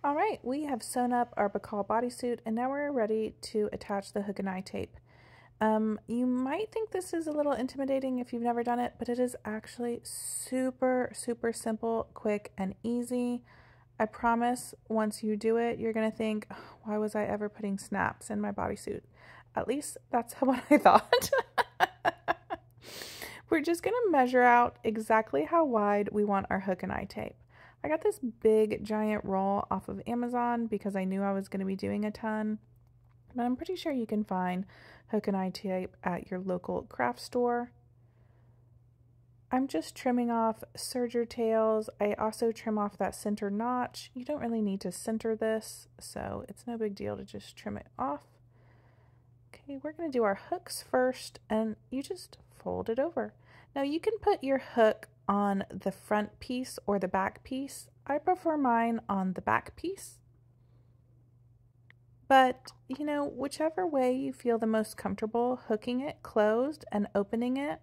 All right, we have sewn up our Bacall bodysuit and now we're ready to attach the hook and eye tape. You might think this is a little intimidating if you've never done it, but it is actually super, super simple, quick, and easy. I promise once you do it, you're gonna think, oh, why was I ever putting snaps in my bodysuit? At least that's what I thought. We're just gonna measure out exactly how wide we want our hook and eye tape. I got this big giant roll off of Amazon because I knew I was going to be doing a ton, but I'm pretty sure you can find hook and eye tape at your local craft store. I'm just trimming off serger tails. I also trim off that center notch. You don't really need to center this, so it's no big deal to just trim it off. Okay, we're going to do our hooks first, and you just fold it over. Now you can put your hook on the front piece or the back piece. I prefer mine on the back piece. But, you know, whichever way you feel the most comfortable hooking it closed and opening it,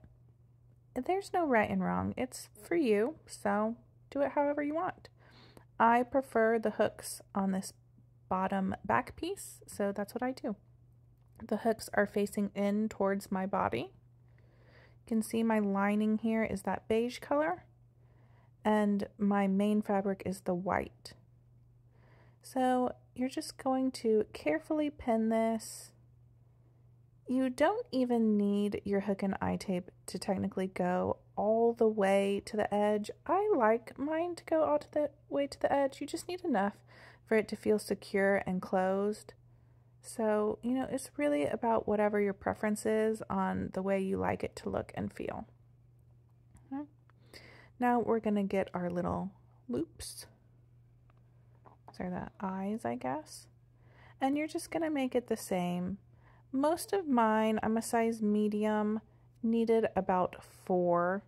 there's no right and wrong. It's for you, so do it however you want. I prefer the hooks on this bottom back piece, so that's what I do. The hooks are facing in towards my body. You can see my lining here is that beige color, and my main fabric is the white. So you're just going to carefully pin this. You don't even need your hook and eye tape to technically go all the way to the edge. I like mine to go all the way to the edge. You just need enough for it to feel secure and closed. So, you know, it's really about whatever your preference is on the way you like it to look and feel. Okay. Now we're going to get our little loops. These are the eyes, I guess. And you're just going to make it the same. Most of mine, I'm a size medium, needed about 4.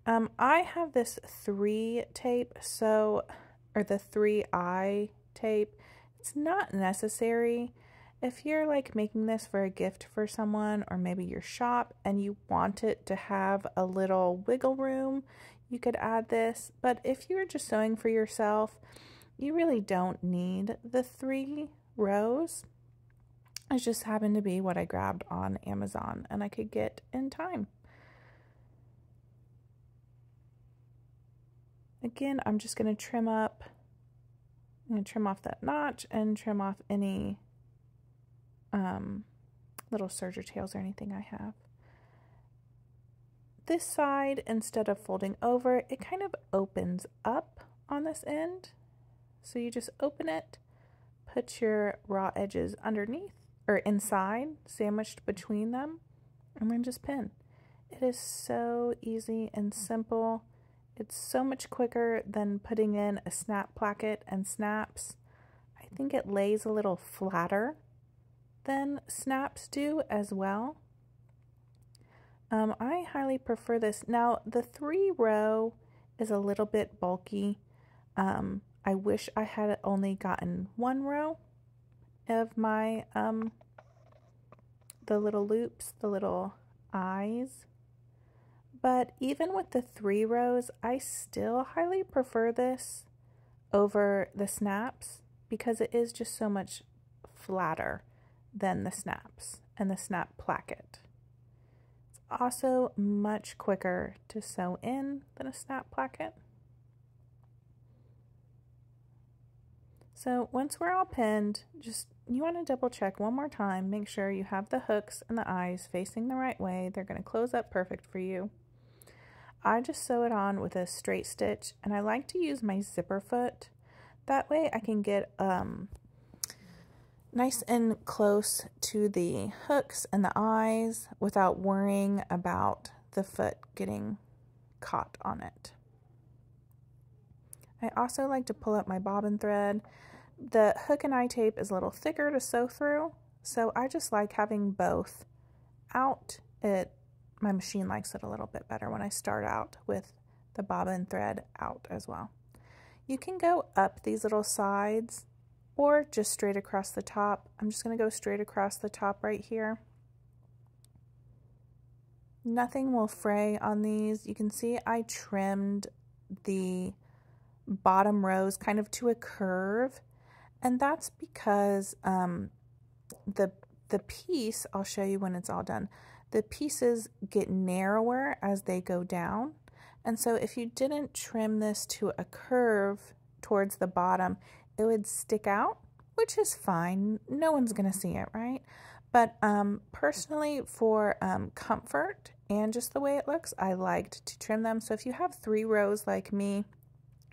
I have this 3 tape, or the 3-eye tape. It's not necessary. If you're like making this for a gift for someone or maybe your shop and you want it to have a little wiggle room, you could add this. But if you're just sewing for yourself, you really don't need the 3 rows. It just happened to be what I grabbed on Amazon and I could get in time. Again, I'm just going to trim up. I'm going to trim off that notch and trim off any little serger tails or anything I have. This side, instead of folding over, it kind of opens up on this end. So you just open it, put your raw edges underneath or inside, sandwiched between them, and then just pin. It is so easy and simple. It's so much quicker than putting in a snap placket and snaps. I think it lays a little flatter than snaps do as well. I highly prefer this. Now, the 3-row is a little bit bulky. I wish I had only gotten 1 row of my, the little loops, the little eyes. But even with the 3 rows, I still highly prefer this over the snaps because it is just so much flatter than the snaps and the snap placket. It's also much quicker to sew in than a snap placket. So once we're all pinned, you want to double check one more time, make sure you have the hooks and the eyes facing the right way. They're going to close up perfect for you. I just sew it on with a straight stitch, and I like to use my zipper foot. That way I can get nice and close to the hooks and the eyes without worrying about the foot getting caught on it. I also like to pull up my bobbin thread. The hook and eye tape is a little thicker to sew through, so I just like having both out. My machine likes it a little bit better when I start out with the bobbin thread out as well. You can go up these little sides or just straight across the top. I'm just going to go straight across the top right here. Nothing will fray on these. You can see I trimmed the bottom rows kind of to a curve. And that's because the piece, I'll show you when it's all done, the pieces get narrower as they go down. And so if you didn't trim this to a curve towards the bottom, it would stick out, which is fine. No one's gonna see it, right? But personally, for comfort and just the way it looks, I liked to trim them. So if you have 3 rows like me,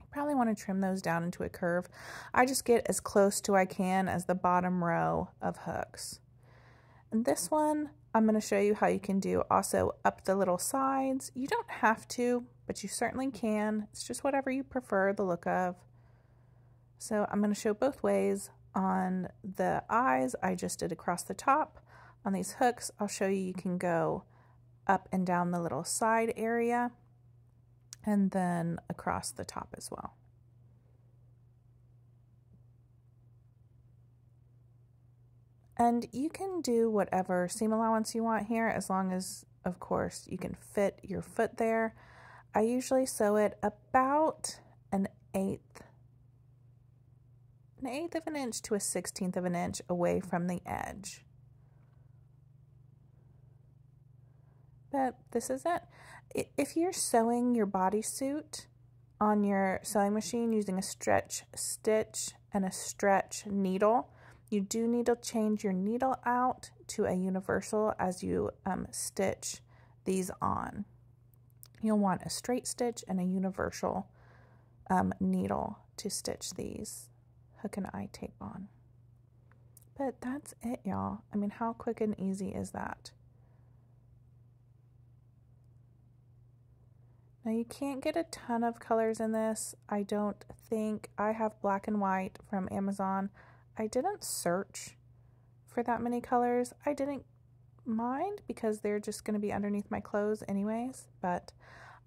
probably want to trim those down into a curve. I just get as close to I can as the bottom row of hooks. And this one, I'm going to show you how you can do also up the little sides. You don't have to, but you certainly can. It's just whatever you prefer the look of. So I'm going to show both ways. On the eyes, I just did across the top. On these hooks, I'll show you can go up and down the little side area, and then across the top as well. And you can do whatever seam allowance you want here, as long as, of course, you can fit your foot there. I usually sew it about an eighth of an inch to a 1/16 of an inch away from the edge. But this is it. If you're sewing your bodysuit on your sewing machine using a stretch stitch and a stretch needle, you do need to change your needle out to a universal as you stitch these on. You'll want a straight stitch and a universal needle to stitch these hook and eye tape on. But that's it, y'all. I mean, how quick and easy is that? Now you can't get a ton of colors in this. I don't think. I have black and white from Amazon. I didn't search for that many colors. I didn't mind because they're just going to be underneath my clothes anyways, but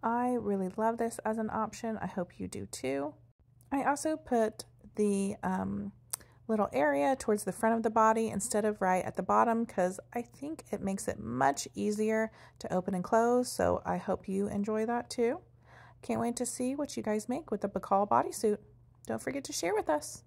I really love this as an option. I hope you do too. I also put the little area towards the front of the body instead of right at the bottom because I think it makes it much easier to open and close, so I hope you enjoy that too. Can't wait to see what you guys make with the Bacall bodysuit. Don't forget to share with us.